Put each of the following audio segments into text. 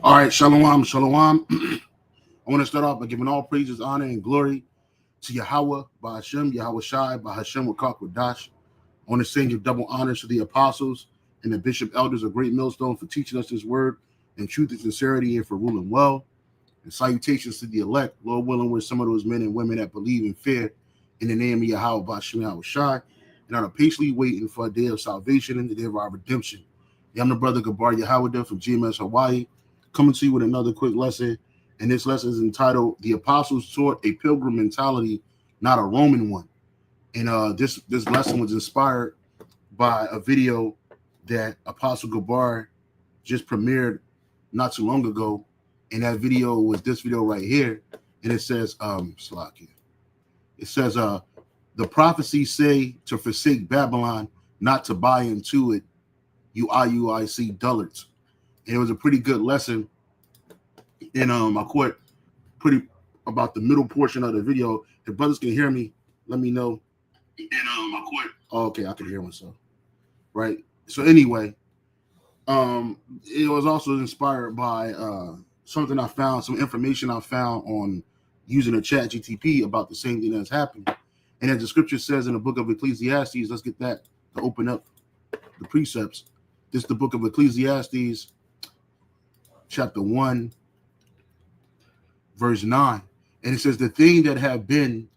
All right, shalom, shalom. I want to start off by giving all praises, honor, and glory to Yahweh, by Hashem, Yahweh Shai, by Hashem, Wakak, Wadash. I want to sing give double honors to the apostles and the bishop elders of Great Millstone for teaching us this word in truth and sincerity and for ruling well. And salutations to the elect, Lord willing, with some of those men and women that believe in fear in the name of Yahweh, by Hashem, Yahweh Shai, and are patiently waiting for a day of salvation and the day of our redemption. I'm the brother Gabar Yahweh from GMS Hawaii, coming to you with another quick lesson, and this lesson is entitled "The Apostles Taught a Pilgrim Mentality, Not a Roman One." And this lesson was inspired by a video that Apostle Gabar just premiered not too long ago, and that video was this video right here, and it says, Slakia. It says, the prophecies say to forsake Babylon, not to buy into it, you IUIC dullards. And it was a pretty good lesson. And I caught pretty about the middle portion of the video. If brothers can hear me, let me know. And I caught. Oh, okay, I can hear myself. Right. So anyway, it was also inspired by something I found, some information I found on using a chat GTP about the same thing that's happened. And as the scripture says in the book of Ecclesiastes, let's get that to open up the precepts. This is the book of Ecclesiastes, chapter 1, verse 9. And it says, the thing that have been,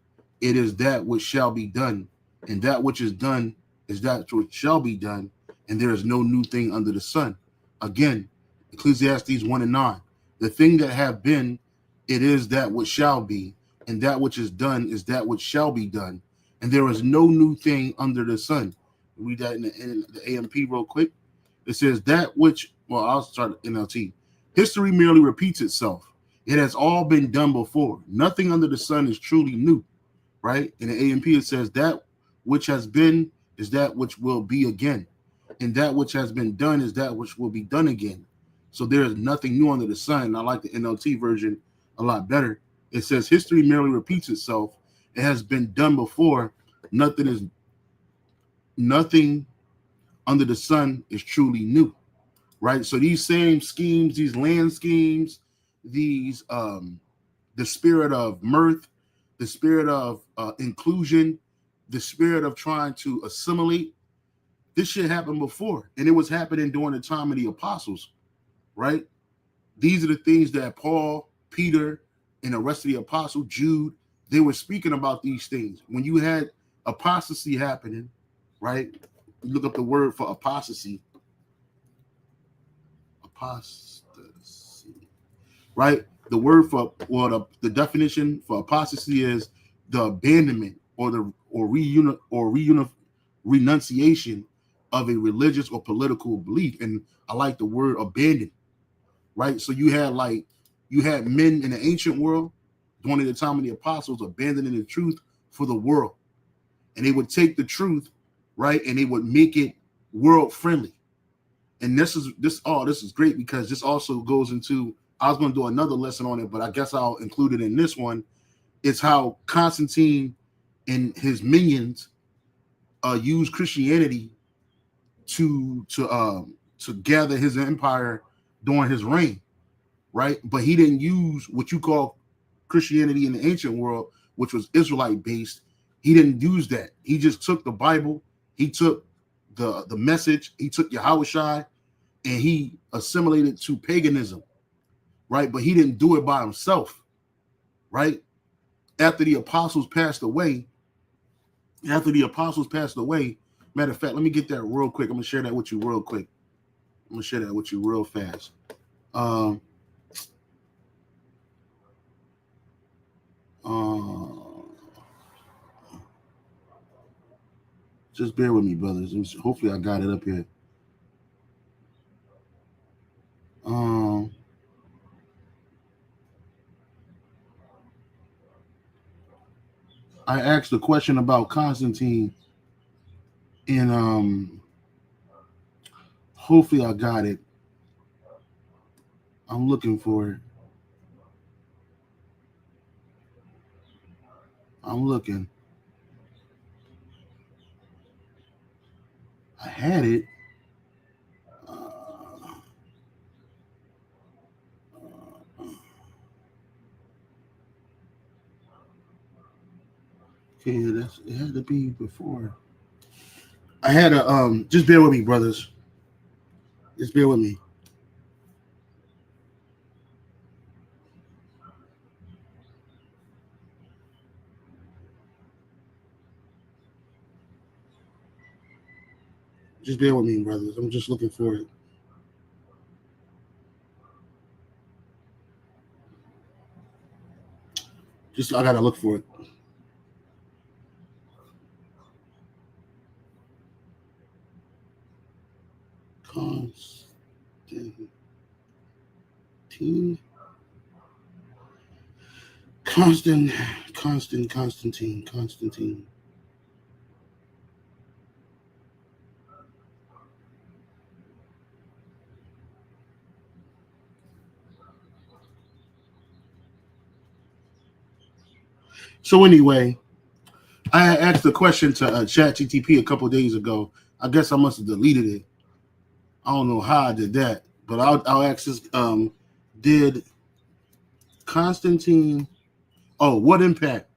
it is that which shall be done. And that which is done is that which shall be done. And there is no new thing under the sun. Again, Ecclesiastes 1 and 9. The thing that have been, it is that which shall be. And that which is done is that which shall be done. And there is no new thing under the sun. Read that in the AMP real quick. It says that which, well, I'll start NLT. History merely repeats itself. It has all been done before. Nothing under the sun is truly new, right? In the AMP, it says that which has been is that which will be again. And that which has been done is that which will be done again. So there is nothing new under the sun. I like the NLT version a lot better. It says history merely repeats itself. It has been done before. Nothing under the sun is truly new, right? So these same schemes, these land schemes, these the spirit of mirth, the spirit of inclusion, the spirit of trying to assimilate, this shit happened before, and it was happening during the time of the apostles, right? These are the things that Paul, Peter, and the rest of the apostle, Jude, they were speaking about these things. When you had apostasy happening, right? You look up the word for apostasy. Apostasy, right? The word for, well, the definition for apostasy is the abandonment or renunciation of a religious or political belief. And I like the word abandon, right? So you had men in the ancient world during the time of the apostles abandoning the truth for the world. And they would take the truth, right, and they would make it world friendly. And this is great because this also goes into, I was going to do another lesson on it, but I guess I'll include it in this one. It's how Constantine and his minions used Christianity to gather his empire during his reign, right? But he didn't use what you call Christianity in the ancient world, which was Israelite based, he didn't use that. He just took the Bible, he took the message, he took Yahushua, and he assimilated to paganism, right? But he didn't do it by himself, right? After the apostles passed away, matter of fact, let me get that real quick. I'm gonna share that with you real quick. I'm gonna share that with you real fast. Just bear with me, brothers. Hopefully I got it up here. I asked a question about Constantine, and hopefully I got it. I'm looking for it. I'm looking. I had it. Okay, it had to be before. I had a just bear with me, brothers. Just bear with me. Just bear with me, brothers. I'm just looking for it. I gotta look for it. Constantine. So anyway, I asked a question to ChatGTP a couple of days ago. I guess I must have deleted it. I don't know how I did that, but I'll ask this: did Constantine? Oh, what impact?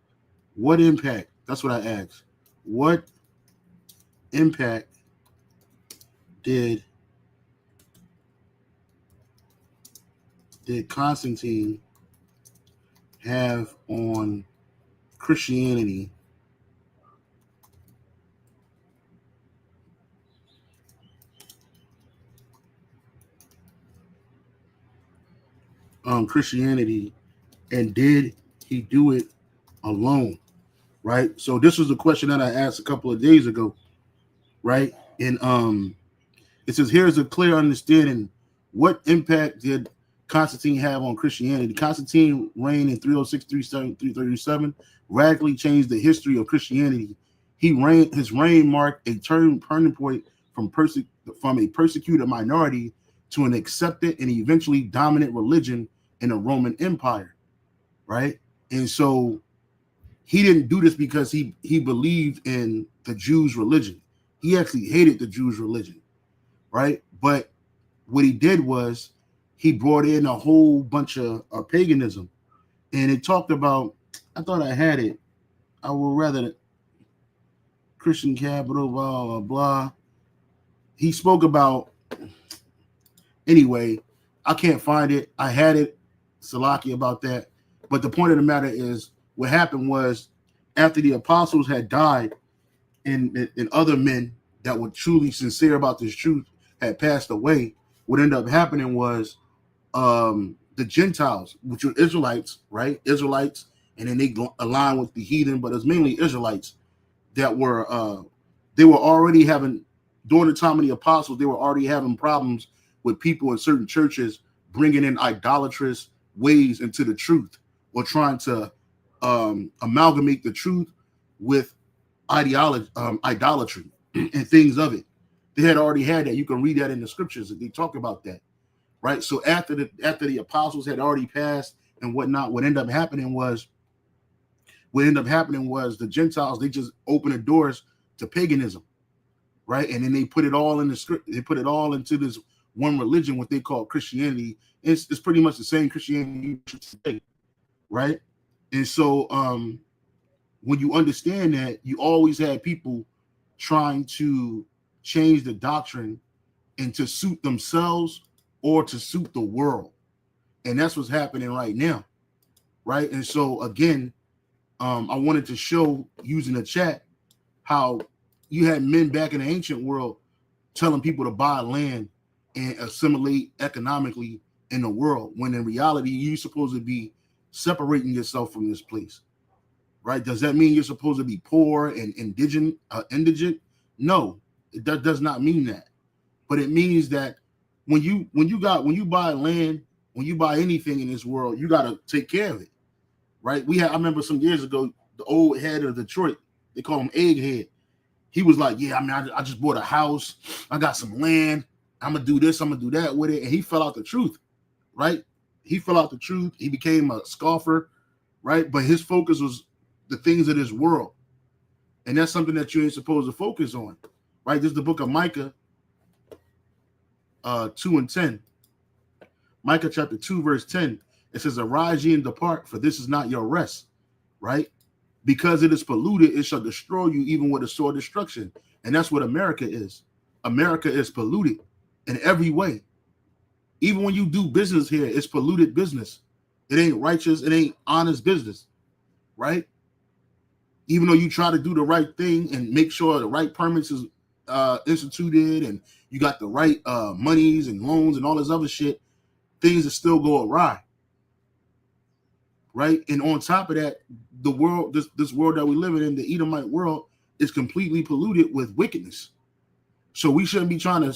What impact? That's what I asked. What impact did Constantine have on Christianity? Christianity, and did he do it alone? Right. So this was a question that I asked a couple of days ago. Right. And it says, here's a clear understanding. What impact did Constantine have on Christianity? Constantine reigned in 306, 337, radically changed the history of Christianity. His reign marked a turning point from a persecuted minority to an accepted and eventually dominant religion in the Roman Empire, right? And so he didn't do this because he believed in the Jews' religion. He actually hated the Jews' religion, right? But what he did was he brought in a whole bunch of paganism, and it talked about, I thought I had it, I would rather Christian capital, blah, blah, blah. He spoke about, anyway, I can't find it. I had it, Salaki, about that. But the point of the matter is, what happened was, after the apostles had died and other men that were truly sincere about this truth had passed away, what ended up happening was the Gentiles, which were Israelites, right? Israelites, and then they align with the heathen, but it's mainly Israelites that were they were already having, during the time of the apostles, they were already having problems with people in certain churches bringing in idolatrous ways into the truth, or trying to amalgamate the truth with idolatry and things of it. They had already had that. You can read that in the scriptures. They talk about that, right? So after the apostles had already passed and whatnot, what ended up happening was the Gentiles, they just opened the doors to paganism, right? And then they put it all in the script. They put it all into this one religion, what they call Christianity. It's pretty much the same Christianity today, right? And so when you understand that, you always had people trying to change the doctrine and to suit themselves or to suit the world. And that's what's happening right now. Right. And so, again, I wanted to show using the chat how you had men back in the ancient world telling people to buy land and assimilate economically in the world, when in reality, you're supposed to be separating yourself from this place. Right? Does that mean you're supposed to be poor and indigent? No, that does not mean that. But it means that when you buy land, when you buy anything in this world, you got to take care of it. Right? I remember some years ago, the old head of Detroit, they call him Egghead. He was like, yeah, I mean, I just bought a house. I got some land. I'm going to do this. I'm going to do that with it. And he fell out the truth, right? He fell out the truth. He became a scoffer, right? But his focus was the things of this world. And that's something that you ain't supposed to focus on, right? This is the book of Micah 2 and 10. Micah chapter 2, verse 10. It says, arise ye and depart, for this is not your rest, right? Because it is polluted, it shall destroy you even with a sore destruction. And that's what America is. America is polluted in every way. Even when you do business here, it's polluted business. It ain't righteous. It ain't honest business, right? Even though you try to do the right thing and make sure the right permits is instituted and you got the right monies and loans and all this other shit, things that still go awry. Right. And on top of that, the world, this world that we live in, the Edomite world, is completely polluted with wickedness. So we shouldn't be trying to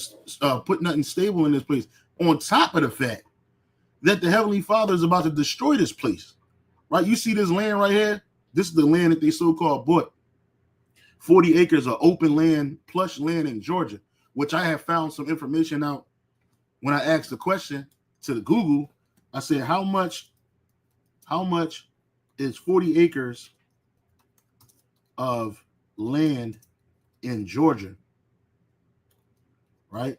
put nothing stable in this place. On top of the fact that the Heavenly Father is about to destroy this place. Right. You see this land right here. This is the land that they so-called bought. 40 acres of open land, plush land in Georgia, which I have found some information out when I asked the question to the Google. I said, how much is 40 acres of land in Georgia? Right?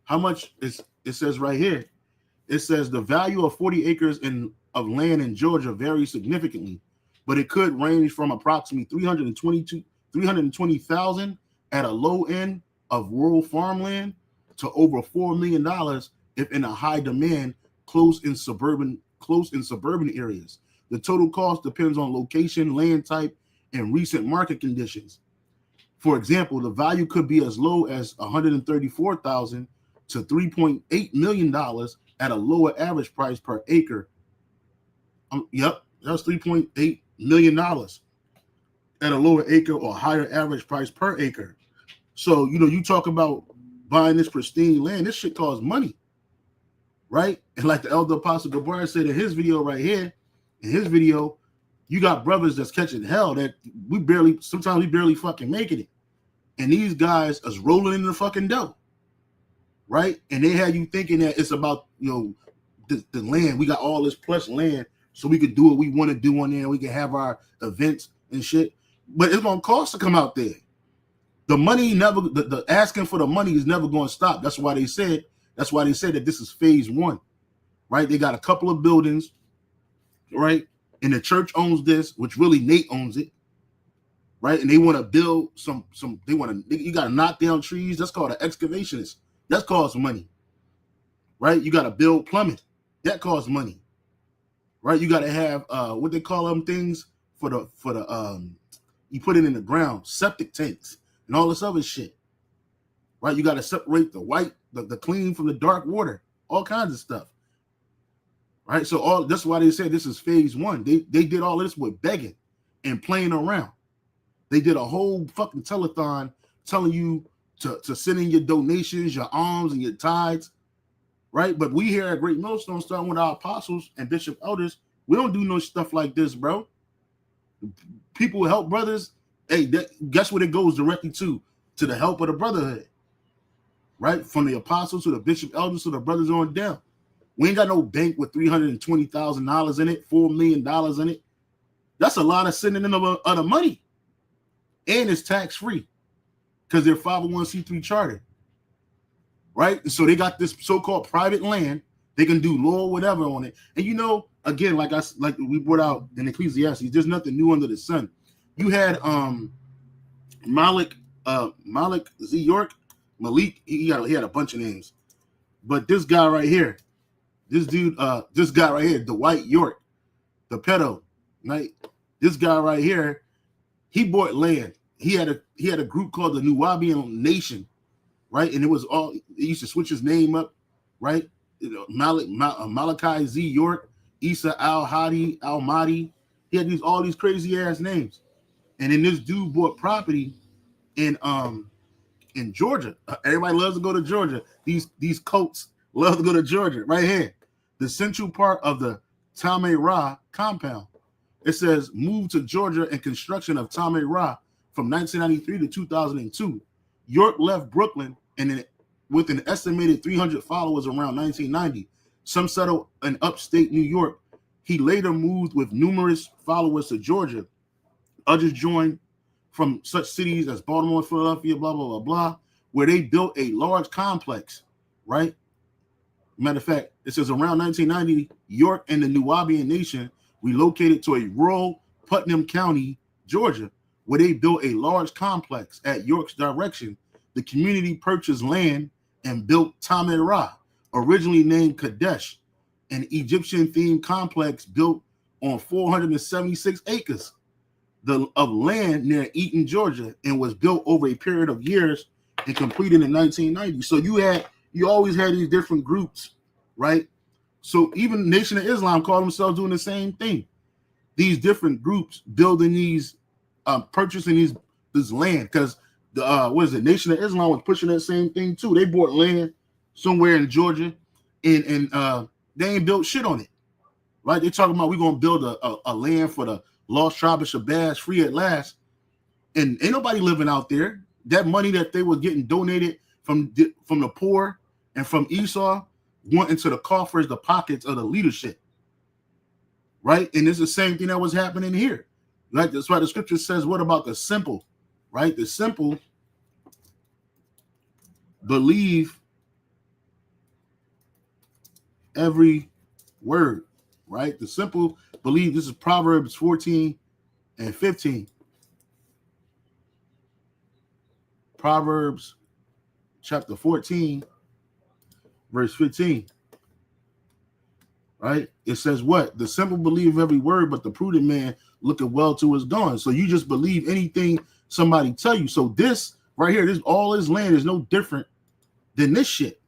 How much is, it says right here, it says the value of 40 acres of land in Georgia varies significantly, but it could range from approximately 320,000 at a low end of rural farmland to over $4 million if in a high demand close in suburban areas. The total cost depends on location, land type, and recent market conditions. For example, the value could be as low as $134,000 to $3.8 million at a lower average price per acre. Yep, that's $3.8 million at a lower acre or higher average price per acre. So, you talk about buying this pristine land, this shit costs money, right? And like the elder apostle Gabriel said in his video right here, you got brothers that's catching hell that sometimes we barely fucking making it. And these guys is rolling in the fucking dough, right? And they had you thinking that it's about, the land. We got all this plush land so we could do what we want to do on there. We can have our events and shit. But it's going to cost to come out there. The money the asking for the money is never going to stop. That's why they said that this is phase one, right? They got a couple of buildings, right? And the church owns this, which really Nate owns it, right? And they want to build you got to knock down trees. That's called an excavationist. That costs money, right? You got to build plumbing. That costs money, right? You got to have what they call them things for the you put it in the ground, septic tanks and all this other shit, right? You got to separate the white, the clean from the dark water, all kinds of stuff, right? So that's why they said this is phase one. They did all this with begging and playing around. They did a whole fucking telethon telling you to send in your donations, your alms, and your tithes, right? But we here at Great Millstone, starting with our apostles and bishop elders, we don't do no stuff like this, bro. People who help brothers, hey, guess what it goes directly to the help of the brotherhood, right? From the apostles to the bishop elders to the brothers on down. We ain't got no bank with $320,000 in it, $4 million in it. That's a lot of sending in of the money. And it's tax-free because they're 501c3 charter, right? And so they got this so-called private land. They can do law or whatever on it. And again, like we brought out in Ecclesiastes, there's nothing new under the sun. You had Malik Z York, Malik. He had a bunch of names, but this guy right here, this guy right here, Dwight York, the pedo, right? This guy right here, he bought land. He had a group called the Nuwabian Nation, right? And it was all, he used to switch his name up, right? Malachi Z York, Isa Al Hadi Al Mahdi. He had all these crazy ass names. And then this dude bought property in Georgia. Everybody loves to go to Georgia. These cults love to go to Georgia. Right here, the central part of the Tameh Ra compound. It says moved to Georgia and construction of Tameh Ra from 1993 to 2002. York left Brooklyn and with an estimated 300 followers around 1990. Some settled in upstate New York. He later moved with numerous followers to Georgia. Others joined from such cities as Baltimore, Philadelphia, blah, blah, blah, blah, where they built a large complex, right? Matter of fact, it says around 1990, York and the Nuwabian Nation relocated to a rural Putnam County, Georgia, where they built a large complex. At York's direction, the community purchased land and built Tameh Ra, originally named Kadesh, an Egyptian-themed complex built on 476 acres of land near Eaton, Georgia, and was built over a period of years and completed in 1990. So you always had these different groups, right? So even Nation of Islam call themselves doing the same thing. These different groups building these, purchasing this land, because Nation of Islam was pushing that same thing too. They bought land somewhere in Georgia, and they ain't built shit on it, right? They talking about we're gonna build a land for the lost tribe of Shabazz free at last, and ain't nobody living out there. That money that they were getting donated from the poor and from Esau went into the coffers, the pockets of the leadership, right? And it's the same thing that was happening here, right? That's why the scripture says, what about the simple, right? The simple believe every word, right? The simple believe. This is Proverbs 14 and 15. Proverbs chapter 14, verse 15. Right? It says what? The simple believe every word, but the prudent man looketh well to his going. So you just believe anything somebody tell you. So this right here, this all this land is no different than this shit.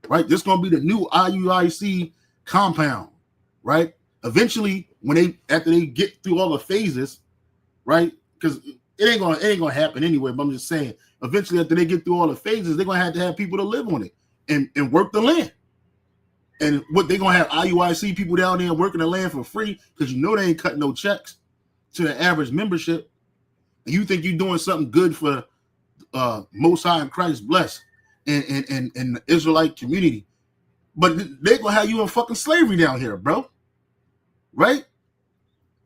Right? This is gonna be the new IUIC compound, right? Eventually, after they get through all the phases, right? Because it ain't gonna happen anyway. But I'm just saying, eventually, after they get through all the phases, they're gonna have people to live on it and work the land. And what they're gonna have IUIC people down there working the land for free, because you know they ain't cutting no checks to the average membership. And you think you're doing something good for Most High and Christ bless and the Israelite community, but they're gonna have you in fucking slavery down here, bro. Right?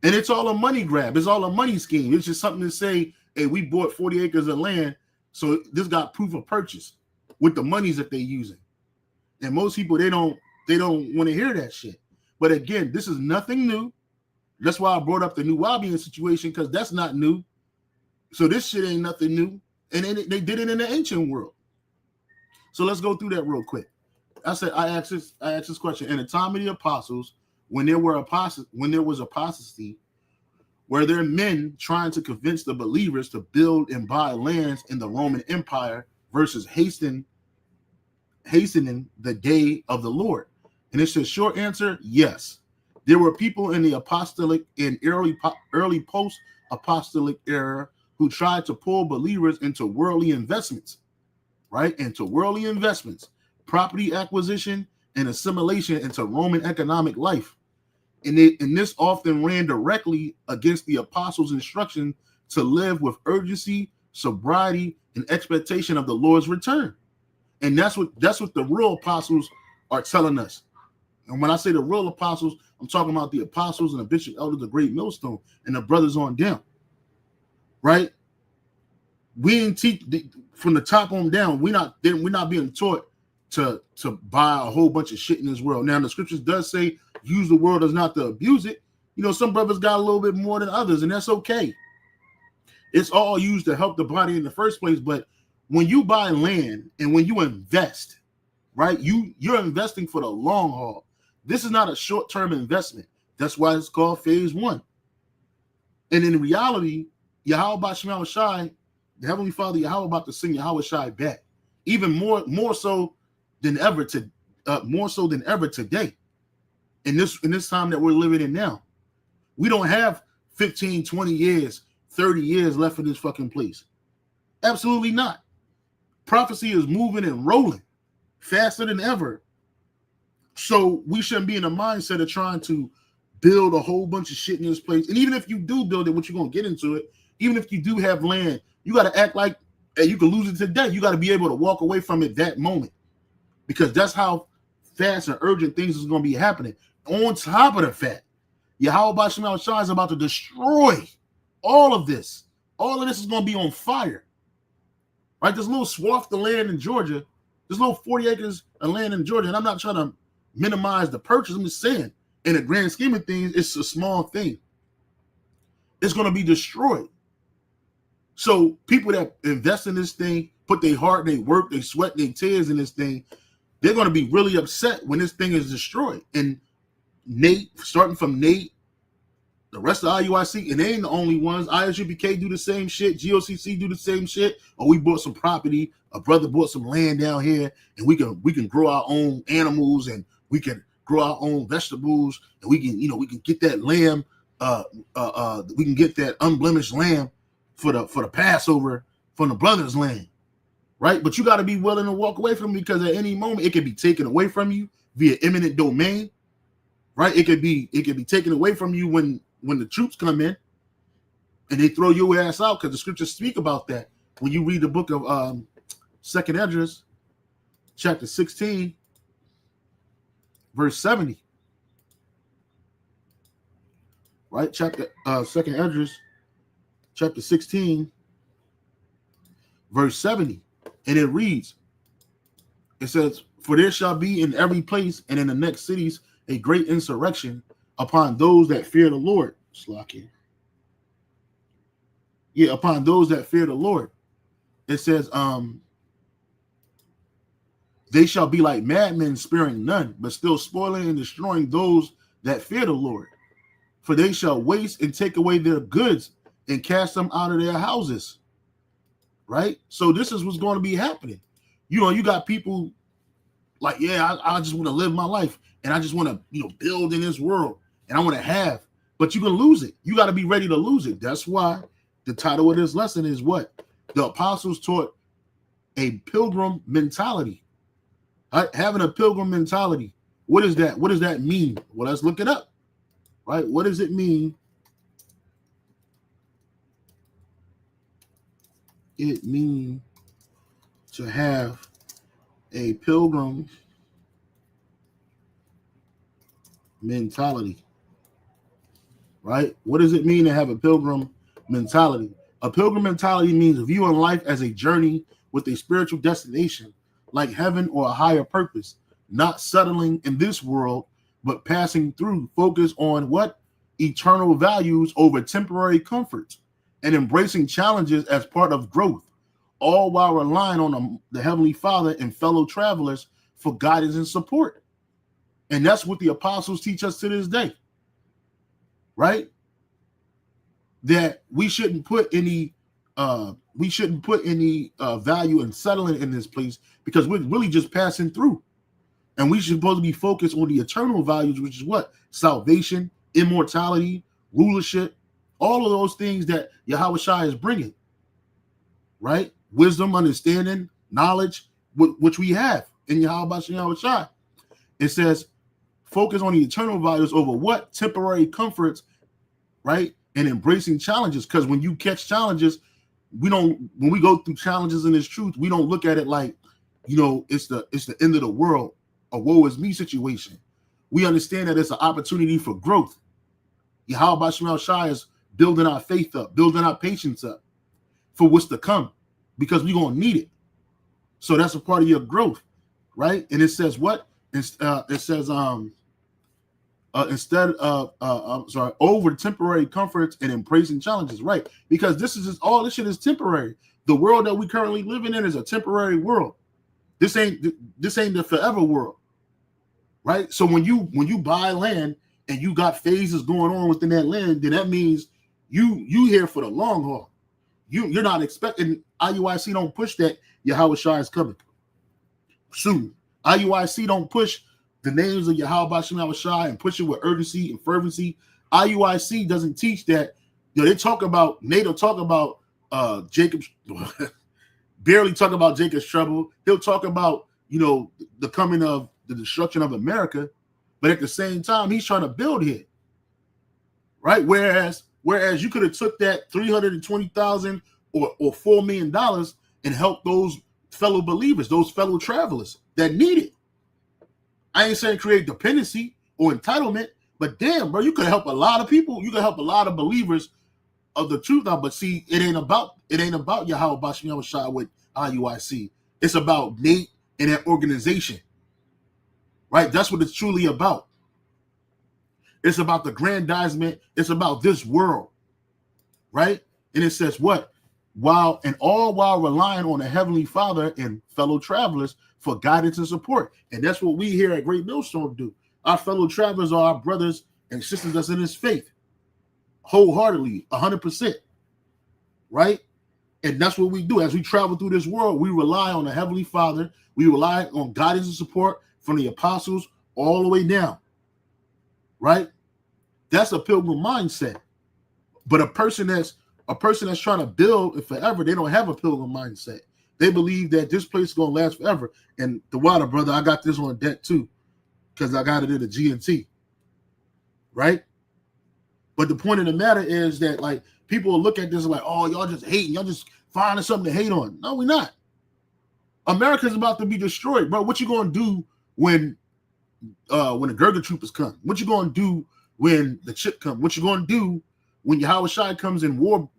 And it's all a money grab. It's all a money scheme. It's just something to say, hey, we bought 40 acres of land, so this got proof of purchase with the monies that they're using. And most people, they don't want to hear that shit. But again, this is nothing new. That's why I brought up the Nuwabian situation, because that's not new. So this shit ain't nothing new. And they did it in the ancient world. So let's go through that real quick. I asked this question. In the time of the apostles, when there was apostasy, were there men trying to convince the believers to build and buy lands in the Roman Empire versus hastening the day of the Lord? And it's a short answer, yes. There were people in the apostolic and early post-apostolic era who tried to pull believers into worldly investments, right? Into worldly investments, property acquisition, and assimilation into Roman economic life. And this often ran directly against the apostles' instruction to live with urgency, sobriety, and expectation of the Lord's return. And that's what the real apostles are telling us. And when I say the real apostles, I'm talking about the apostles and the bishop, elder, the great millstone, and the brothers on down. Right? We didn't teach from the top on down. We're not being taught to buy a whole bunch of shit in this world. Now the scriptures does say use the word as not to abuse it. You know, some brothers got a little bit more than others, and that's okay. It's all used to help the body in the first place. But when you buy land and when you invest, right, you're investing for the long haul. This is not a short-term investment. That's why it's called phase one. And in reality, Yahweh Shema Shai, the Heavenly Father Yahweh about to sing Yahweh Shai back, even more so than ever today. In this time that we're living in now, we don't have 15, 20 years, 30 years left in this fucking place. Absolutely not. Prophecy is moving and rolling faster than ever. So we shouldn't be in a mindset of trying to build a whole bunch of shit in this place. And even if you do build it, what you're going to get into it, even if you do have land, you got to act like you can lose it today. You got to be able to walk away from it that moment, because that's how fast and urgent things is going to be happening. On top of the fact, Yahweh Shema Shai is about to destroy all of this. All of this is going to be on fire. Right? This little swath of land in Georgia, this little 40 acres of land in Georgia, and I'm not trying to minimize the purchase. I'm just saying, in the grand scheme of things, it's a small thing. It's going to be destroyed. So people that invest in this thing, put their heart, they work, they sweat, they tears in this thing, they're going to be really upset when this thing is destroyed. And Nate, starting from Nate, the rest of IUIC, and they ain't the only ones. ISUPK do the same shit. GOCC do the same shit. Or we bought some property. A brother bought some land down here, and we can grow our own animals, and we can grow our own vegetables, and we can get that lamb. We can get that unblemished lamb for the Passover from the brother's land, right? But you got to be willing to walk away from it, because at any moment it can be taken away from you via eminent domain, right? It could be taken away from you when the troops come in and they throw your ass out, because the scriptures speak about that. When you read the book of Second Esdras, chapter 16, verse 70, right? Second Esdras, chapter 16, verse 70, and it reads, it says, "For there shall be in every place and in the next cities a great insurrection upon those that fear the Lord." Upon those that fear the Lord. It says, "They shall be like madmen, sparing none, but still spoiling and destroying those that fear the Lord. For they shall waste and take away their goods and cast them out of their houses." Right? So this is what's going to be happening. You got people like, I just want to live my life, and I just want to, build in this world, and I want to have, but you can lose it. You got to be ready to lose it. That's why the title of this lesson is what? The apostles taught a pilgrim mentality. Right? Having a pilgrim mentality. What is that? What does that mean? Well, let's look it up. Right? What does it mean? It means to have a pilgrim mentality. Right? What does it mean to have a pilgrim mentality? A pilgrim mentality means viewing life as a journey with a spiritual destination, like heaven or a higher purpose, not settling in this world, but passing through. Focus on what? Eternal values over temporary comforts, and embracing challenges as part of growth, all while relying on the Heavenly Father and fellow travelers for guidance and support. And that's what the apostles teach us to this day, right? That we shouldn't put any value in settling in this place, because we're really just passing through. And we should supposed to be focused on the eternal values, which is what? Salvation, immortality, rulership, all of those things that Yahweh Shai is bringing, right? Wisdom, understanding, knowledge, which we have in Yahweh Shai. It says, focus on the eternal values over what? Temporary comforts, right? And embracing challenges, because when you catch challenges, when we go through challenges in this truth, we don't look at it like, it's the end of the world, a woe is me situation. We understand that it's an opportunity for growth. Yahweh Shema Shai is building our faith up, building our patience up for what's to come, because we're going to need it. So that's a part of your growth, right? And it says what? It says, instead of over temporary comforts and embracing challenges, right? Because this is just all this shit is temporary. The world that we currently living in is a temporary world. This ain't the forever world, right? So when you buy land and you got phases going on within that land, then that means you here for the long haul. You're not expecting IUIC don't push that Yahweh Shai is coming soon. IUIC don't push the names of Yahweh Bashem Shai and push it with urgency and fervency. IUIC doesn't teach that. They talk about NATO talk about Jacob barely talk about Jacob's trouble. He'll talk about the coming of the destruction of America, but at the same time he's trying to build here, right? Whereas you could have took that $320,000 or $4 million and helped those fellow believers, those fellow travelers that need it. I ain't saying create dependency or entitlement, but damn, bro, you could help a lot of people. You could help a lot of believers of the truth now. But see, it ain't about Yahweh Bashem Shai with IUIC. It's about Nate and that organization, right? That's what it's truly about. It's about the grandizement. It's about this world, right? And it says what? While relying on the Heavenly Father and fellow travelers for guidance and support. And that's what we here at Great Millstone do. Our fellow travelers are our brothers and sisters that's in His faith, wholeheartedly, 100%, right? And that's what we do. As we travel through this world, we rely on the Heavenly Father. We rely on guidance and support from the apostles all the way down, right? That's a pilgrim mindset. But a person that's trying to build forever, they don't have a pilgrim mindset. They believe that this place is going to last forever. And the water, brother, I got this on deck too, because I got it in the GNT, right? But the point of the matter is that, like, people will look at this like, oh, y'all just hating. Y'all just finding something to hate on. No, we're not. America's about to be destroyed, bro. What you going to do when the Gurga troopers come? What you going to do when the chip come? What you going to do when Yahweh Shai comes in war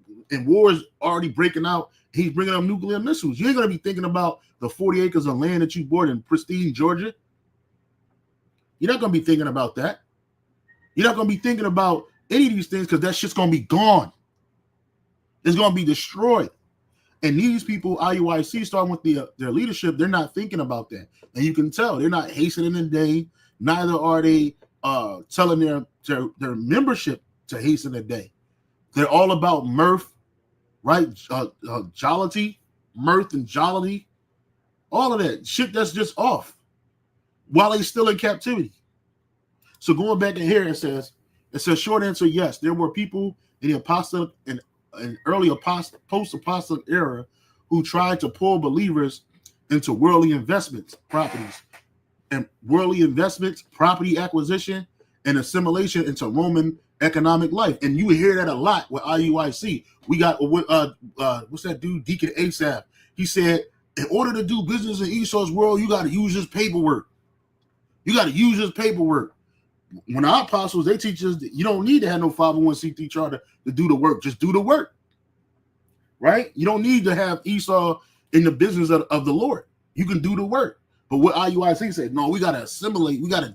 is already breaking out? He's bringing up nuclear missiles. You ain't going to be thinking about the 40 acres of land that you bought in pristine Georgia. You're not going to be thinking about that. You're not going to be thinking about any of these things because that shit's going to be gone. It's going to be destroyed. And these people, IUIC, starting with their leadership, they're not thinking about that. And you can tell they're not hastening the day. Neither are they telling their membership to hasten the day. They're all about mirth, right? Jollity, mirth and jollity, all of that shit that's just off while they're still in captivity. So going back in here, it says short answer, yes, there were people in the apostolic and early post-apostolic era who tried to pull believers into worldly investments, property acquisition, and assimilation into Roman economic life. And you hear that a lot with IUIC. We got what's that dude, Deacon Asaph? He said, in order to do business in Esau's world, you got to use this paperwork. You got to use this paperwork. When our apostles, they teach us that you don't need to have no 501c3 charter to do the work. Just do the work, right? You don't need to have Esau in the business of the Lord. You can do the work. But what IUIC said, no, we got to assimilate. In order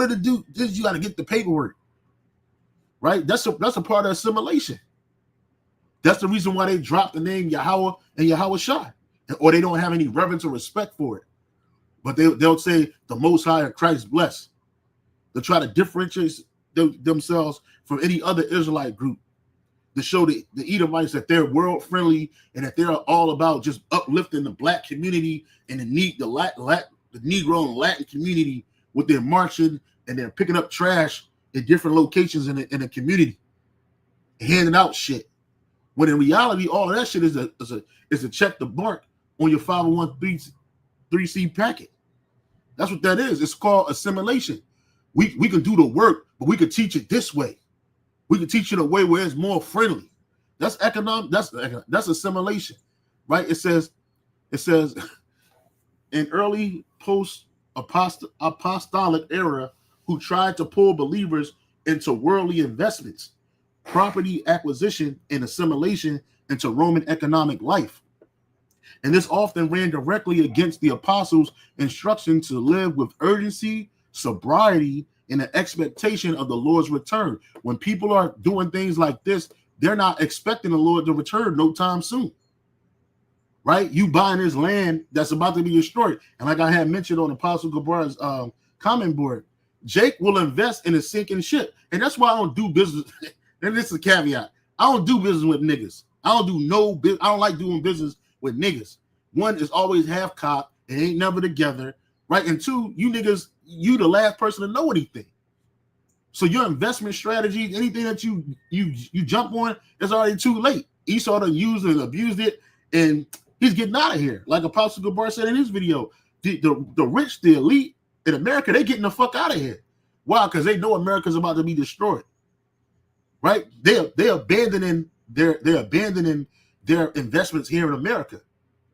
to do this, you got to get the paperwork, right? That's a part of assimilation. That's the reason why they dropped the name Yahweh and Yahweh Shai, or they don't have any reverence or respect for it. But they'll say the Most High or Christ bless. They'll try to differentiate themselves from any other Israelite group to show the Edomites that they're world friendly and that they're all about just uplifting the black community and the Negro and Latin community with their marching and they're picking up trash in different locations in the community, handing out shit. When in reality, all of that shit is a check the mark on your 501c3 packet. That's what that is. It's called assimilation. We can do the work, but we can teach it this way. We can teach it a way where it's more friendly. That's economic. That's assimilation, right? It says in early post-apostolic era who tried to pull believers into worldly investments, property acquisition, and assimilation into Roman economic life. And this often ran directly against the apostles' instruction to live with urgency, sobriety, in the expectation of the Lord's return. When people are doing things like this, they're not expecting the Lord to return no time soon. Right? You buying this land that's about to be destroyed. And like I had mentioned on Apostle Gabar's comment board, Jake will invest in a sinking ship. And that's why I don't do business. And this is a caveat. I don't do business with niggas. I don't like doing business with niggas. One is always half cop and ain't never together. Right? And two, you niggas, you the last person to know anything. So your investment strategy, anything that you jump on, is already too late. Esau done used and abused it, and he's getting out of here. Like Apostle Gabar said in his video, the rich, the elite in America, they getting the fuck out of here. Why? Because they know America's about to be destroyed. Right? They're abandoning their investments here in America.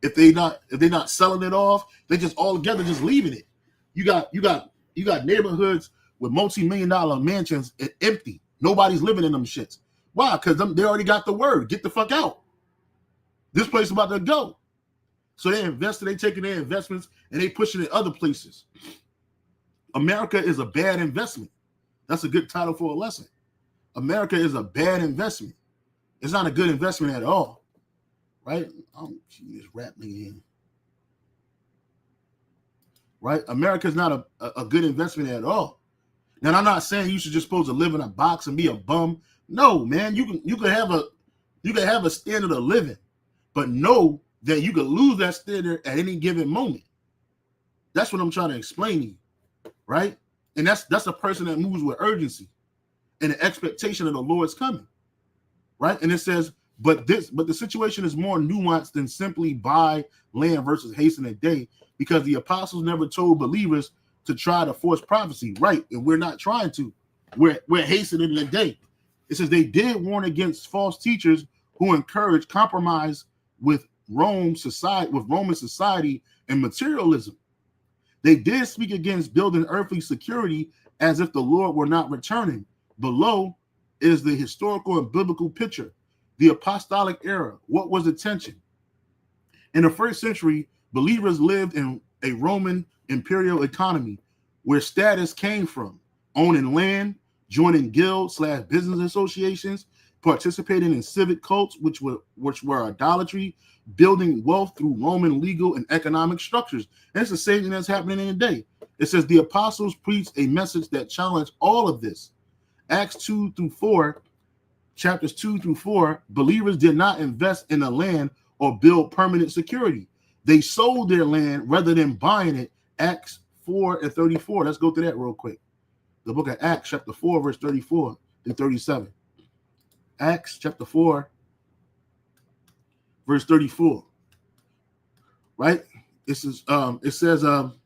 If they not selling it off, they just all together just leaving it. You got neighborhoods with multi-million-dollar mansions empty. Nobody's living in them shits. Why? Because they already got the word. Get the fuck out. This place is about to go. So they taking their investments and they pushing it other places. America is a bad investment. That's a good title for a lesson. America is a bad investment. It's not a good investment at all. Right? Oh, this rap me in. Right? America's not a good investment at all. Now, I'm not saying you should just supposed to live in a box and be a bum. No, man, you can have a standard of living, but know that you could lose that standard at any given moment. That's what I'm trying to explain to you, right? And that's a person that moves with urgency and the expectation of the Lord's coming, right? And it says, but the situation is more nuanced than simply buy land versus hasten a day, because the apostles never told believers to try to force prophecy, right? And we're not trying to. We're hastening the day. It says they did warn against false teachers who encourage compromise with Roman society and materialism. They did speak against building earthly security as if the Lord were not returning. Below is the historical and biblical picture. The apostolic era. What was the tension? In the first century, believers lived in a Roman imperial economy where status came from owning land, joining guild/business associations, participating in civic cults, which were idolatry, building wealth through Roman legal and economic structures. And it's the same thing that's happening in the day. It says the apostles preached a message that challenged all of this. Acts 2-4, chapters 2-4, believers did not invest in the land or build permanent security. They sold their land rather than buying it. Acts 4:34. Let's go through that real quick. The book of Acts, chapter 4, verse 34 to 37. Acts chapter 4, verse 34. Right? It says, I'll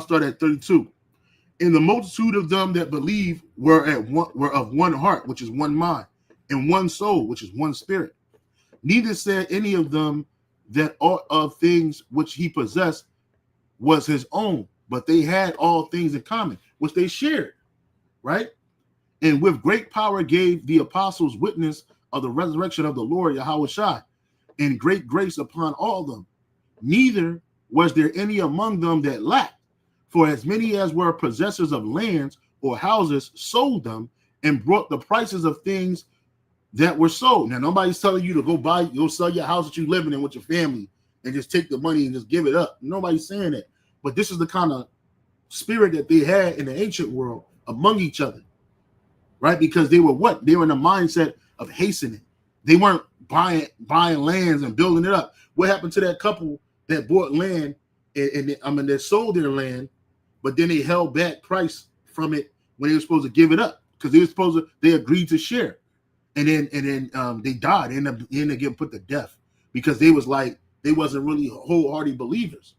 start at 32. And the multitude of them that believe were of one heart, which is one mind, and one soul, which is one spirit. Neither said any of them that all of things which he possessed was his own, but they had all things in common, which they shared, right? And with great power gave the apostles witness of the resurrection of the Lord Yahushua, and great grace upon all of them. Neither was there any among them that lacked, for as many as were possessors of lands or houses sold them and brought the prices of things that were sold. Now, nobody's telling you to go sell your house that you're living in with your family and just take the money and just give it up. Nobody's saying that. But this is the kind of spirit that they had in the ancient world among each other, right? Because they were what? They were in the mindset of hastening. They weren't buying lands and building it up. What happened to that couple that bought land and they sold their land, but then they held back price from it when they were supposed to give it up because they agreed to share. And then they died. They ended up getting put to death because they wasn't really wholehearted believers.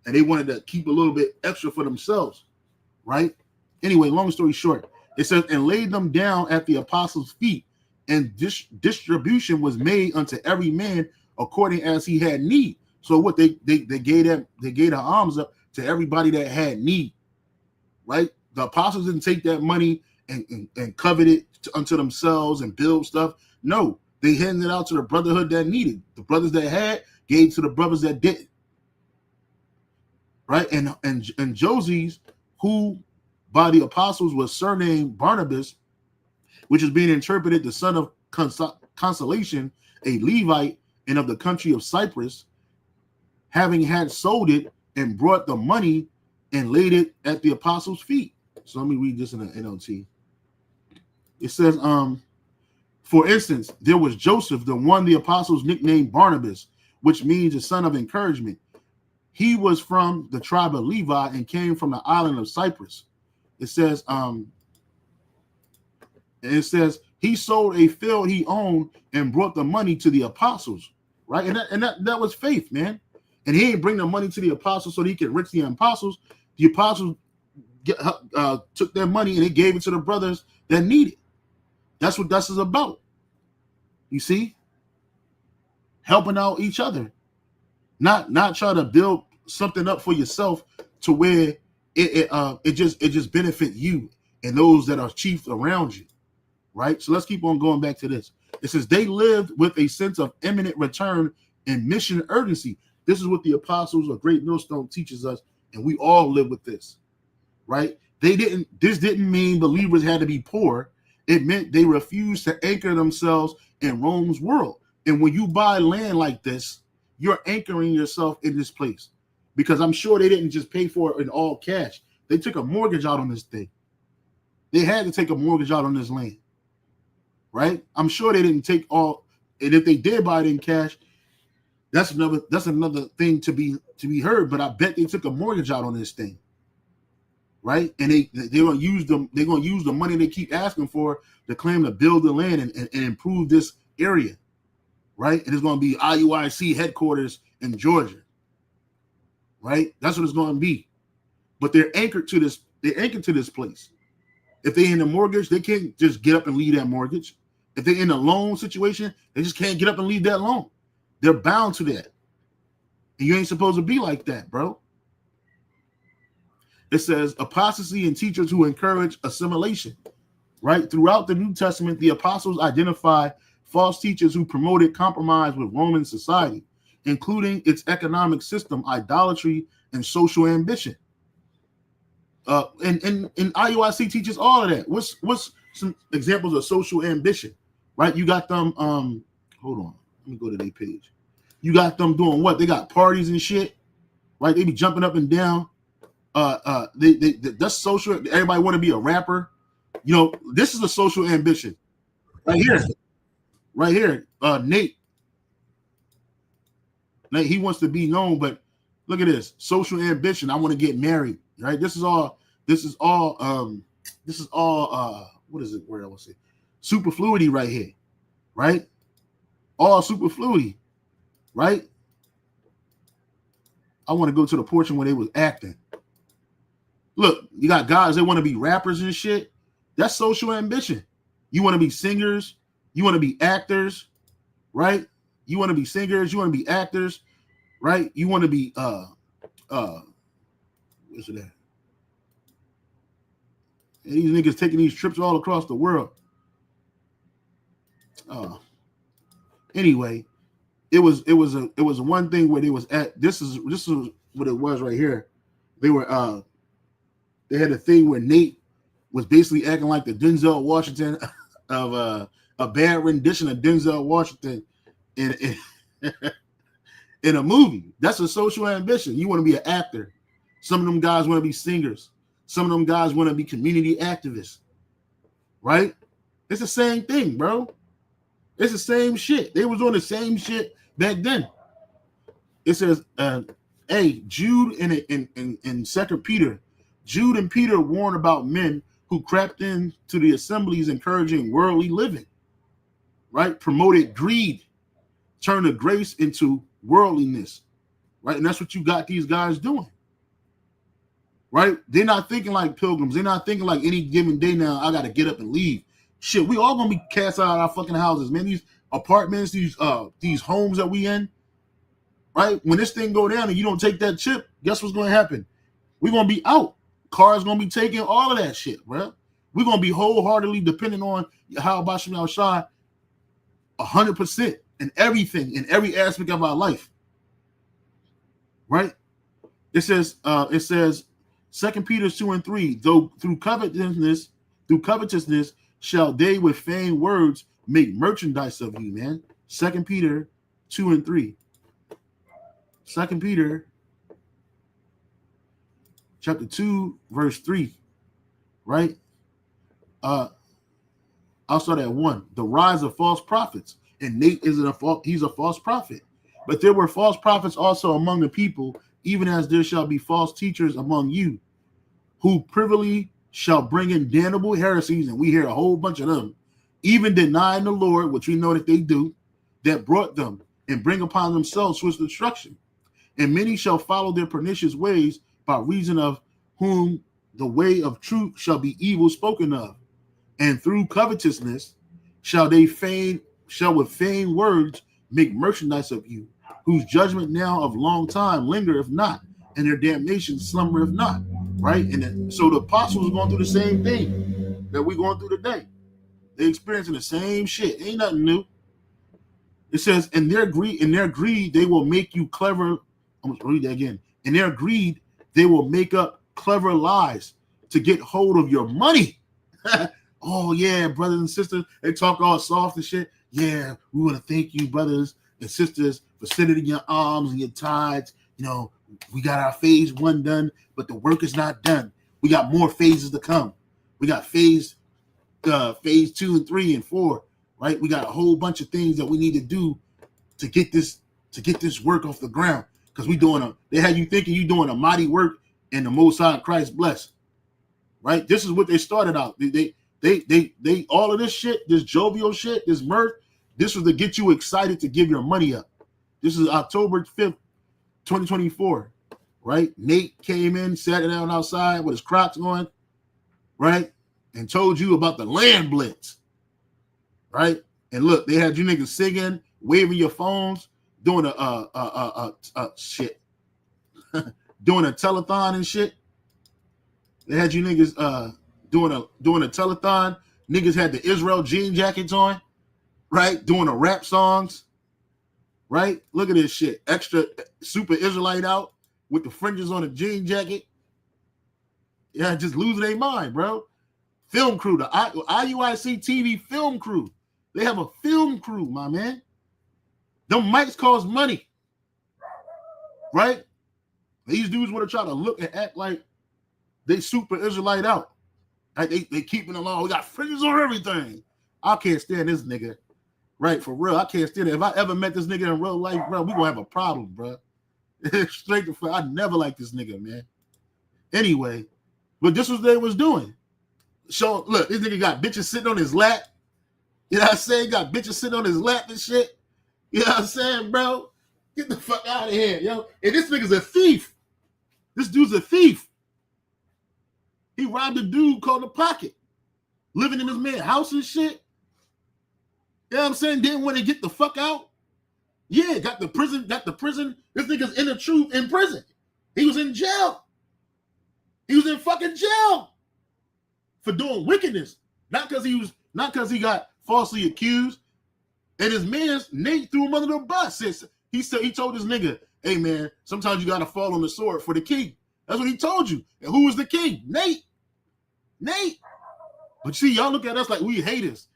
And they wanted to keep a little bit extra for themselves, right? Anyway, long story short, it says, and laid them down at the apostles' feet, and distribution was made unto every man according as he had need. So what they gave the alms up to everybody that had need, right? The apostles didn't take that money and covet it unto themselves and build stuff. No, they handed it out to the brotherhood that needed. The brothers that had gave to the brothers that didn't. Right? And Josies, who by the apostles was surnamed Barnabas, which is being interpreted the son of consolation, a Levite, and of the country of Cyprus, having had sold it and brought the money and laid it at the apostles' feet. So let me read this in the NLT. It says, for instance, there was Joseph, the one the apostles nicknamed Barnabas, which means the son of encouragement. He was from the tribe of Levi and came from the island of Cyprus. It says, he sold a field he owned and brought the money to the apostles, right? And that was faith, man. And he didn't bring the money to the apostles so that he could enrich the apostles. The apostles took their money and they gave it to the brothers that needed. That's what this is about. You see? Helping out each other. Not try to build something up for yourself to where it just benefit you and those that are chief around you. Right? So let's keep on going back to this. It says they lived with a sense of imminent return and mission urgency. This is what the apostles of Great Millstone teaches us, and we all live with this. Right? This didn't mean believers had to be poor. It meant they refused to anchor themselves in Rome's world. And when you buy land like this, you're anchoring yourself in this place. Because I'm sure they didn't just pay for it in all cash. They took a mortgage out on this thing. They had to take a mortgage out on this land. Right? I'm sure they didn't take all, and if they did buy it in cash, that's another thing to be heard. But I bet they took a mortgage out on this thing. Right? And they're gonna use the money they keep asking for to claim to build the land and improve this area. Right? And it's gonna be IUIC headquarters in Georgia. Right? That's what it's gonna be. But they're anchored to this place. If they're in a mortgage, they can't just get up and leave that mortgage. If they're in a loan situation, they just can't get up and leave that loan. They're bound to that. And you ain't supposed to be like that, bro. It says apostasy and teachers who encourage assimilation. Right? Throughout the New Testament, the apostles identify false teachers who promoted compromise with Roman society, including its economic system, idolatry, and social ambition. And IUIC teaches all of that. What's some examples of social ambition? Right? You got them, hold on. Let me go to their page. You got them doing what? They got parties and shit. Right? They be jumping up and down. That's social. Everybody want to be a rapper. You know, this is a social ambition. Right here. Right here. Nate, he wants to be known, but look at this. Social ambition. I want to get married. Right? This is all what is it? Where I want to say superfluity right here, right? All superfluity, right? I want to go to the portion where they was acting. Look, you got guys, they want to be rappers and shit. That's social ambition. You want to be singers, you want to be actors, right? You want to be singers, you want to be actors, right? You want to be what's it at? And these niggas taking these trips all across the world. Anyway, it was a one thing where they was at. This is what it was right here. They had a thing where Nate was basically acting like the Denzel Washington of a bad rendition of Denzel Washington in a movie. That's a social ambition. You want to be an actor. Some of them guys want to be singers. Some of them guys want to be community activists, right? It's the same thing, bro. It's the same shit. They was on the same shit back then. It says, Jude in 2 Peter, Jude and Peter warn about men who crept into the assemblies encouraging worldly living, right? Promoted greed, turned the grace into worldliness, right? And that's what you got these guys doing. Right? They're not thinking like pilgrims. They're not thinking like any given day now, I got to get up and leave. Shit, we all going to be cast out of our fucking houses, man. These apartments, these homes that we in, right? When this thing go down and you don't take that chip, guess what's going to happen? We're going to be out. Cars going to be taking all of that shit, bro. We're going to be wholeheartedly dependent on how Basham al-Shah 100% in everything, in every aspect of our life. Right? It says, 2 Peter 2 and 3, though through covetousness shall they with vain words make merchandise of you, man. 2 Peter 2 and 3. 2 Peter chapter 2, verse 3, right? I'll start at 1. The rise of false prophets. And Nate he's a false prophet. But there were false prophets also among the people, even as there shall be false teachers among you, who privily shall bring in damnable heresies, and we hear a whole bunch of them, even denying the Lord, which we know that they do, that brought them, and bring upon themselves swift destruction. And many shall follow their pernicious ways, by reason of whom the way of truth shall be evil spoken of. And through covetousness shall with vain words make merchandise of you, whose judgment now of long time lingereth not, and their damnation slumbereth not. Right? And so the apostles are going through the same thing that we're going through today. They're experiencing the same shit. Ain't nothing new. It says, in their greed, they will make you clever. I'm going to read that again. In their greed, they will make up clever lies to get hold of your money. Oh, yeah, brothers and sisters. They talk all soft and shit. Yeah, we want to thank you, brothers and sisters, for sending in your alms and your tithes. You know, we got our phase 1 done, but the work is not done. We got more phases to come. We got phase 2 and 3 and 4, right? We got a whole bunch of things that we need to do to get this work off the ground. Because they had you thinking you doing a mighty work, and the Most High Christ bless. Right? This is what they started out. They all of this shit, this jovial shit, this mirth, this was to get you excited to give your money up. This is October 5th, 2024. Right? Nate came in, sat down outside with his Crocs on, right? And told you about the land blitz. Right? And look, they had you niggas singing, waving your phones, doing a shit. Doing a telethon and shit. They had you niggas doing a telethon. Niggas had the Israel jean jackets on, right? Doing the rap songs, right? Look at this shit. Extra super Israelite out with the fringes on the jean jacket. Yeah, just losing their mind, bro. Film crew, the IUIC TV film crew. They have a film crew, my man. Them mics cost money, right? These dudes want to try to look and act like they super Israelite out. Like they keeping along. We got fringes on everything. I can't stand this nigga. Right, for real. I can't stand it. If I ever met this nigga in real life, bro, we gonna have a problem, bro. Straight to front. I never liked this nigga, man. Anyway, but this was what they was doing. So look, this nigga got bitches sitting on his lap. You know what I'm saying? Got bitches sitting on his lap and shit. You know what I'm saying, bro? Get the fuck out of here, yo. And this nigga's a thief. This dude's a thief. He robbed a dude called the Pocket, living in his man's house and shit. You know what I'm saying? Didn't want to get the fuck out. Yeah, got the prison. This nigga's in the truth in prison. He was in jail. He was in fucking jail for doing wickedness. Not because he got falsely accused. And his man, Nate, threw him under the bus. He told this nigga, hey man, sometimes you gotta fall on the sword for the king. That's what he told you. And who was the king? Nate. But see, y'all look at us like we haters.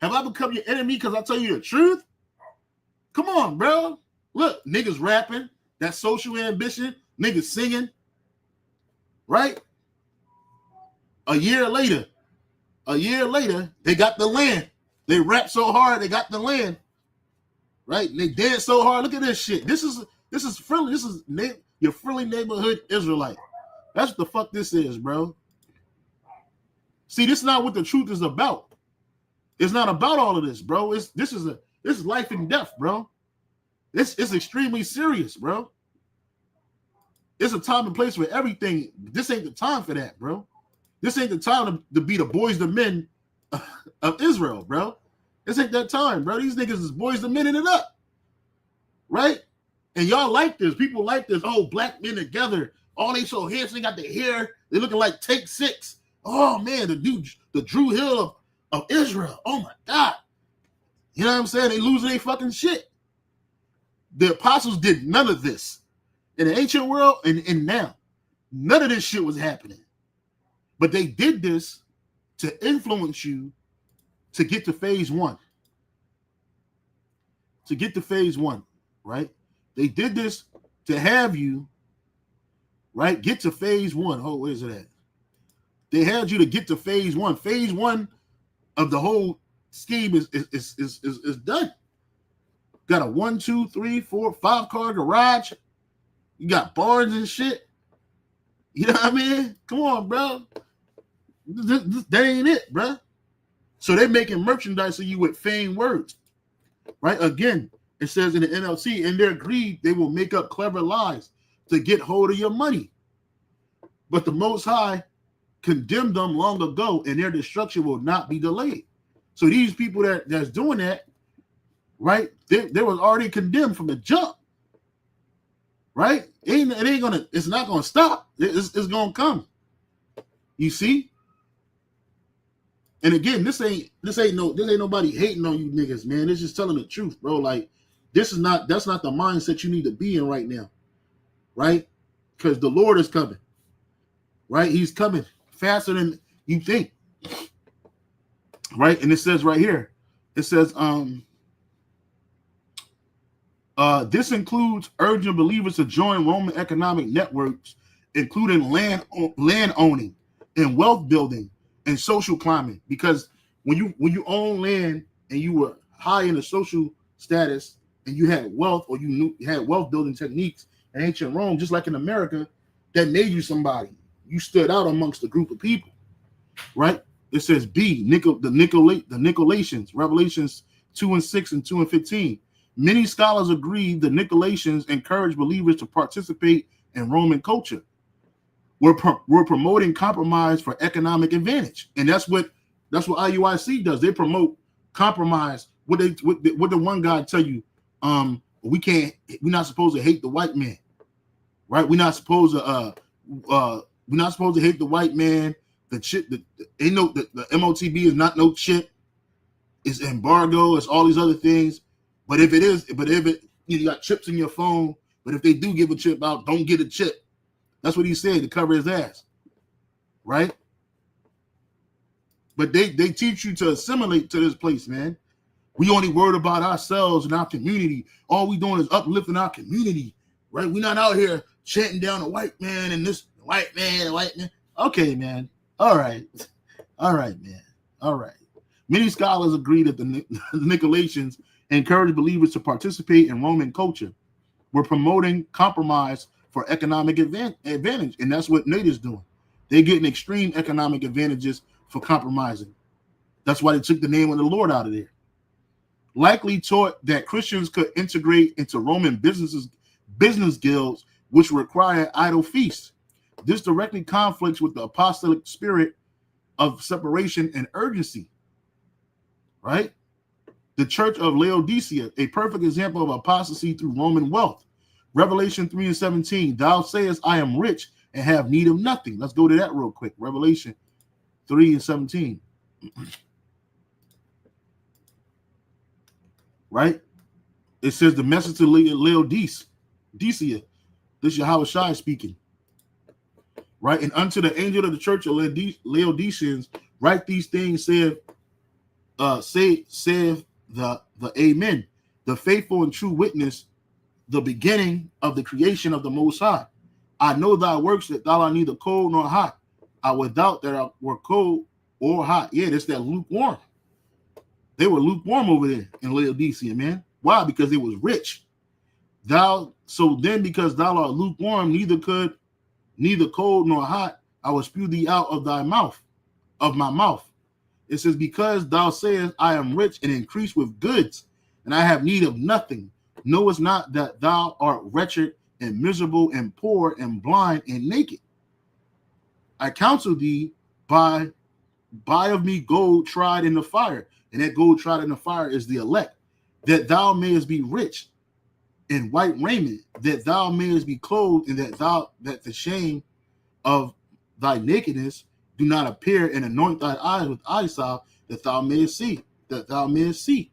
Have I become your enemy because I tell you the truth? Come on, bro. Look, niggas rapping, that social ambition, niggas singing, right? A year later, they got the land. They rap so hard, they got the land, right? And they dance so hard. Look at this shit. This is friendly. This is your friendly neighborhood Israelite. That's what the fuck this is, bro. See, this is not what the truth is about. It's not about all of this, bro. This is life and death, bro. This is extremely serious, bro. It's a time and place for everything. This ain't the time for that, bro. This ain't the time to be the boys, the men of Israel, bro. This ain't that time, bro. These niggas is boys, the men in it up, right? And y'all like this. People like this. Oh, black men together. Oh, they so handsome. They got the hair. They looking like Take 6. Oh man, the Drew Hill of Israel. Oh my God. You know what I'm saying? They losing their fucking shit. The apostles did none of this in the ancient world and now. None of this shit was happening. But they did this to influence you to get to phase one. To get to phase one, right? They did this to have you, right, get to phase one. Oh, where's it at? They had you to get to phase one. Phase one of the whole scheme is done. Got a 1, 2, 3, 4, 5 car garage. You got barns and shit. You know what I mean? Come on, bro. That ain't it, bro. So they're making merchandise of you with feigned words, right? Again, it says in the NLT, in their greed, they will make up clever lies to get hold of your money. But the Most High condemned them long ago, and their destruction will not be delayed. So these people that's doing that, right? They was already condemned from the jump, right? It's not gonna stop. It's gonna come. You see? And again, this ain't nobody hating on you niggas, man. It's just telling the truth, bro. Like, that's not the mindset you need to be in right now, right? Because the Lord is coming, right? He's coming faster than you think, right? And it says right here, it says, this includes urging believers to join Roman economic networks, including land owning and wealth building and social climbing. Because when you own land and you were high in the social status and you had wealth, or you had wealth building techniques in ancient Rome, just like in America, that made you somebody. You stood out amongst a group of people, right? It says B, the Nicolaitans, Revelations 2:6 and 2:15. Many scholars agree the Nicolaitans encouraged believers to participate in Roman culture. We're promoting compromise for economic advantage, and that's what IUIC does. They promote compromise. What the one guy tell you? We're not supposed to hate the white man, right? We're not supposed to hate the white man. The MOTB is not no chip. It's embargo. It's all these other things. But if you got chips in your phone, but if they do give a chip out, don't get a chip. That's what he said to cover his ass, right? But they teach you to assimilate to this place, man. We only worried about ourselves and our community. All we doing is uplifting our community, right? We're not out here chanting down a white man and this white man. Okay, man. All right, man. All right. Many scholars agree that the Nicolaitans encourage believers to participate in Roman culture. We're promoting compromise for economic advantage, and that's what Nate is doing. They're getting extreme economic advantages for compromising. That's why they took the name of the Lord out of there. Likely taught that Christians could integrate into Roman business guilds, which require idle feasts. This directly conflicts with the apostolic spirit of separation and urgency, right? The church of Laodicea, a perfect example of apostasy through Roman wealth. Revelation 3:17, thou sayest, I am rich and have need of nothing. Let's go to that real quick. Revelation 3:17. Right? It says the message to Laodicea. This is Yahushua speaking. Right? And unto the angel of the church of Laodiceans, write these things, saith the Amen, the faithful and true witness, the beginning of the creation of the Most High. I know thy works, that thou art neither cold nor hot. I would doubt that I were cold or hot. Yeah, that's that lukewarm. They were lukewarm over there in Laodicea, man. Why? Because it was rich. So then because thou art lukewarm, neither cold nor hot, I will spew thee out of my mouth. It says, because thou sayest, I am rich and increase with goods, and I have need of nothing. Knowest not that thou art wretched and miserable and poor and blind and naked. I counsel thee, buy of me gold tried in the fire, and that gold tried in the fire is the elect, that thou mayest be rich in white raiment, that thou mayest be clothed, and that the shame of thy nakedness do not appear, and anoint thy eyes with eye salve, that thou mayest see.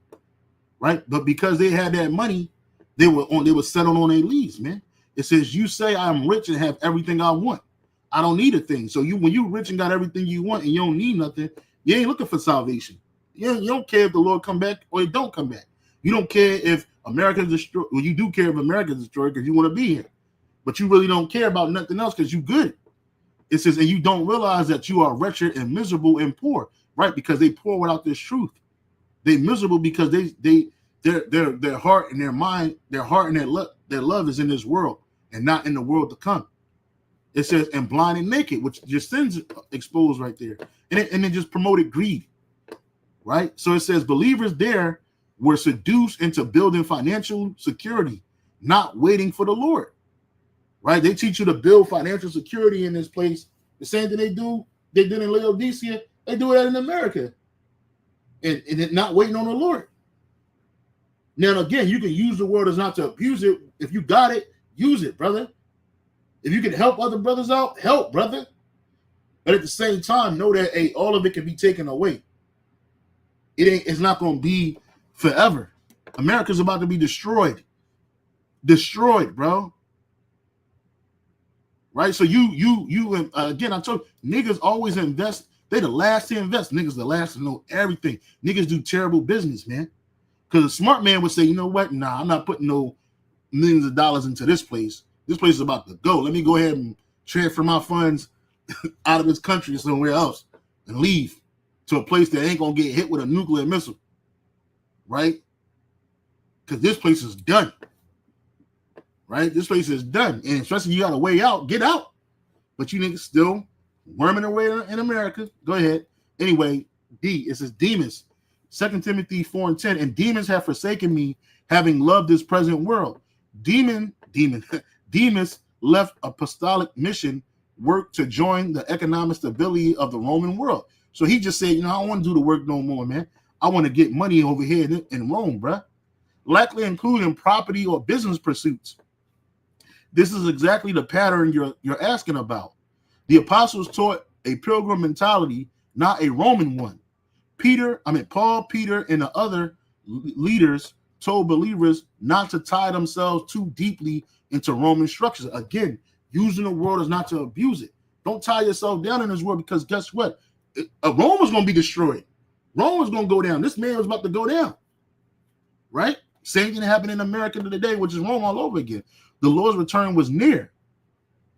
Right? But because they had that money, they were settled on their leaves, man. It says, you say I am rich and have everything I want. I don't need a thing. So when you rich and got everything you want and you don't need nothing, you ain't looking for salvation. You don't care if the Lord come back or he don't come back. You don't care if America is destroyed. Well, you do care if America is destroyed because you want to be here. But you really don't care about nothing else because you good. It says, and you don't realize that you are wretched and miserable and poor, right? Because they poor without this truth. They miserable because their heart and their mind, their heart and their love is in this world and not in the world to come. It says, and blind and naked, which your sins exposed right there. And it just promoted greed, right? So it says believers there were seduced into building financial security, not waiting for the Lord, right? They teach you to build financial security in this place. The same thing they did in Laodicea, they do that in America. And not waiting on the Lord. Now, again, you can use the word as not to abuse it. If you got it, use it, brother. If you can help other brothers out, help, brother. But at the same time, know that all of it can be taken away. It's not going to be forever. America's about to be destroyed. Destroyed, bro. Right? So you again, I told you, niggas always invest. They the last to invest. Niggas the last to know everything. Niggas do terrible business, man. Because a smart man would say, you know what? Nah, I'm not putting no millions of dollars into this place. This place is about to go. Let me go ahead and transfer my funds out of this country somewhere else and leave to a place that ain't going to get hit with a nuclear missile. Right? Because this place is done. Right? This place is done. And especially you got a way out, get out. But you niggas still worming away in America. Go ahead. Anyway, it says demons. 2 Timothy 4:10. And demons have forsaken me, having loved this present world. Demas left apostolic mission work to join the economic stability of the Roman world. So he just said, I don't want to do the work no more, man. I want to get money over here in Rome, bruh. Likely including property or business pursuits. This is exactly the pattern you're asking about. The apostles taught a pilgrim mentality, not a Roman one. Paul, Peter, and the other leaders told believers not to tie themselves too deeply into Roman structures. Again, using the world is not to abuse it. Don't tie yourself down in this world because guess what? Rome was going to be destroyed. Rome was going to go down. This man was about to go down. Right? Same thing happened in America today, which is Rome all over again. The Lord's return was near.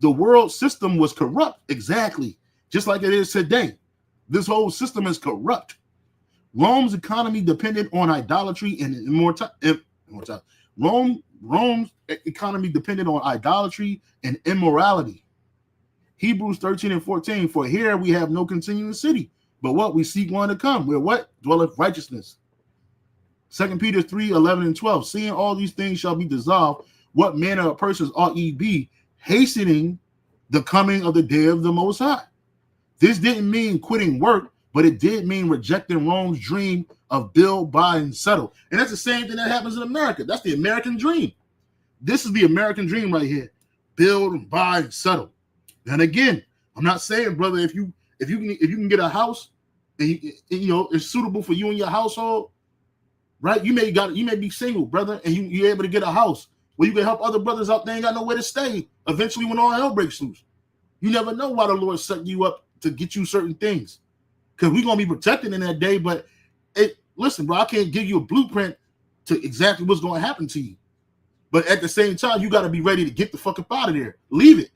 The world system was corrupt. Exactly. Just like it is today. This whole system is corrupt. Rome's economy depended on idolatry and immortality. Rome's economy depended on idolatry and immorality. Hebrews 13:14. For here we have no continuing city, but what we seek one to come. Where what? Dwelleth righteousness. 2 Peter 3:11-12. Seeing all these things shall be dissolved, what manner of persons ought ye be, hastening the coming of the day of the Most High. This didn't mean quitting work, but it did mean rejecting Rome's dream of build, buy, and settle. And that's the same thing that happens in America. That's the American dream. This is the American dream right here. Build, buy, and settle. And again, I'm not saying, brother, if you can get a house and it's suitable for you and your household, right? You may be single, brother, and you're able to get a house where you can help other brothers out. They ain't got nowhere to stay. Eventually, when all hell breaks loose, you never know why the Lord set you up to get you certain things. Because we're going to be protected in that day. But listen, bro, I can't give you a blueprint to exactly what's going to happen to you. But at the same time, you got to be ready to get the fuck up out of there. Leave it.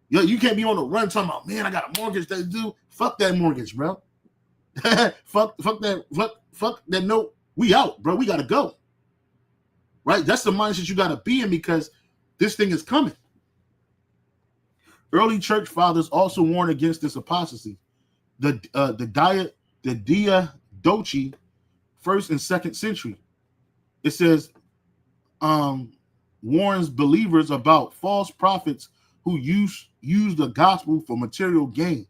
You can't be on the run talking about, man, I got a mortgage to do. Fuck that mortgage, bro. fuck that note. We out, bro. We got to go. Right? That's the mindset you got to be in because this thing is coming. Early church fathers also warned against this apostasy. The Diadochi, 1st and 2nd century. It says, warns believers about false prophets who use the gospel for material gain.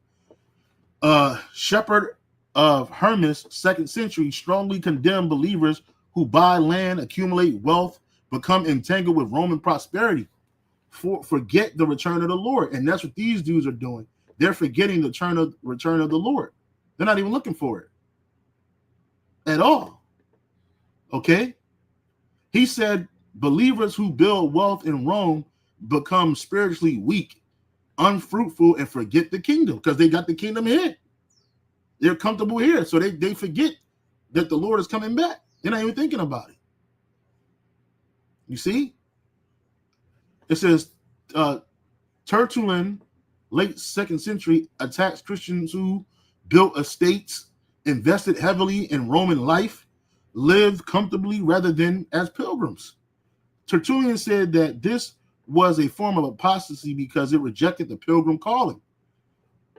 Shepherd of Hermas, 2nd century, strongly condemned believers who buy land, accumulate wealth, become entangled with Roman prosperity, forget the return of the Lord. And that's what these dudes are doing. They're forgetting the return of the Lord. They're not even looking for it at all. Okay? He said believers who build wealth in Rome become spiritually weak. unfruitful and forget the kingdom because they got the kingdom here. They're comfortable here. So they forget that the Lord is coming back. They're not even thinking about it. You see? It says Tertullian, late 2nd century, attacks Christians who built estates, invested heavily in Roman life, lived comfortably rather than as pilgrims. Tertullian said that this was a form of apostasy because it rejected the pilgrim calling.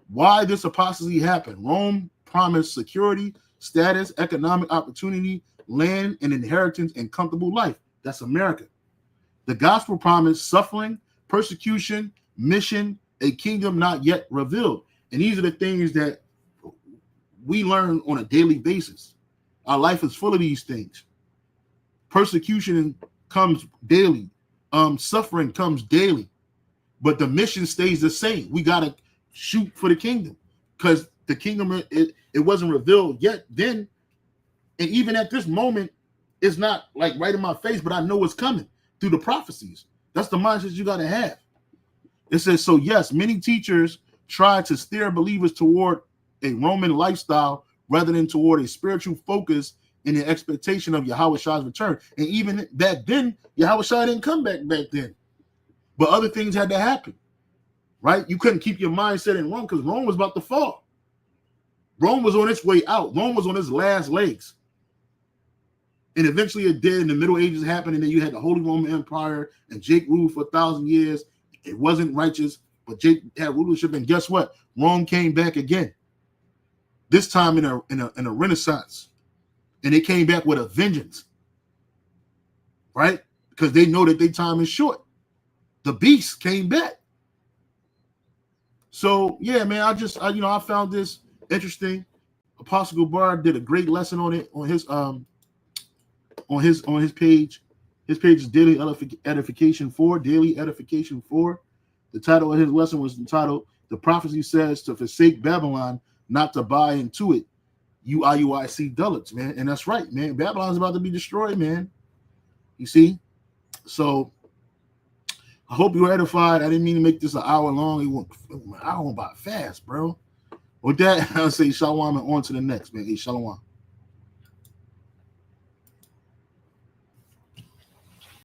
Why this apostasy happened? Rome promised security, status, economic opportunity, land and inheritance, and comfortable life. That's America. The gospel promised suffering, persecution, mission, a kingdom not yet revealed. And these are the things that we learn on a daily basis. Our life is full of these things. Persecution comes daily. Suffering comes daily. But the mission stays the same. We got to shoot for the kingdom because the kingdom, it wasn't revealed yet then. And even at this moment, it's not like right in my face, but I know it's coming through the prophecies. That's the mindset you got to have. It says, so yes, many teachers try to steer believers toward a Roman lifestyle rather than toward a spiritual focus in the expectation of Yahweh's return. And even back then, Yahweh didn't come back then. But other things had to happen, right? You couldn't keep your mindset in Rome because Rome was about to fall. Rome was on its way out. Rome was on its last legs. And eventually it did, and the Middle Ages happened, and then you had the Holy Roman Empire, and Jake ruled for 1,000 years. It wasn't righteous, but Jake had rulership, and guess what? Rome came back again. This time in a renaissance. And they came back with a vengeance. Right? Because they know that their time is short. The beast came back. So yeah, man, I found this interesting. Apostle Gabar did a great lesson on it on his page. His page is Daily Edification 4. Daily Edification 4. The title of his lesson was entitled "The Prophecy Says to Forsake Babylon, Not to Buy into It." UIUIC Dullards, man. And that's right, man. Babylon's about to be destroyed, man. You see? So I hope you were edified. I didn't mean to make this an hour long. An hour went by fast, bro. With that, I'll say shalom and on to the next, man. Hey, shalom.